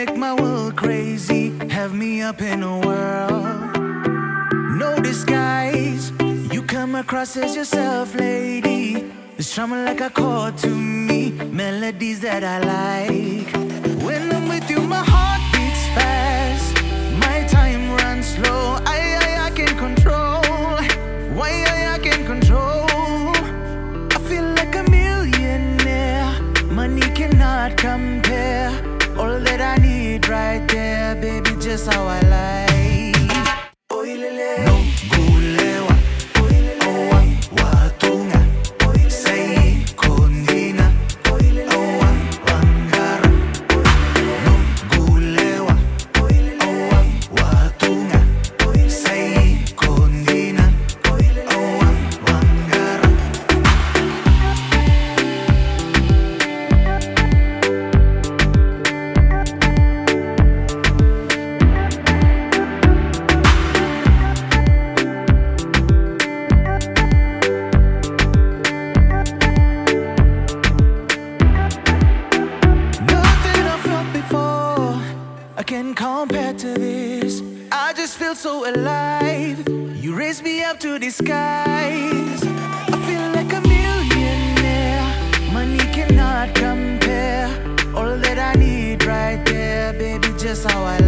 make my world crazy, have me up in a whirl. No disguise, you come across as yourself, lady. It's strumming like a chord to me, melodies that I like. When I'm with you, my heart beats fast, my time runs slow. I can control, why I can control. I feel like a millionaire, money cannot compare. All that I need right there, baby, just how I like. No gulewa, awa watunga, say kondina, awa wangara. No gulewa, awa watunga, say kondina, awa wangara. I can't compare to this. I just feel so alive. You raise me up to the skies. I feel like a millionaire. Money cannot compare. All that I need right there, baby, just how I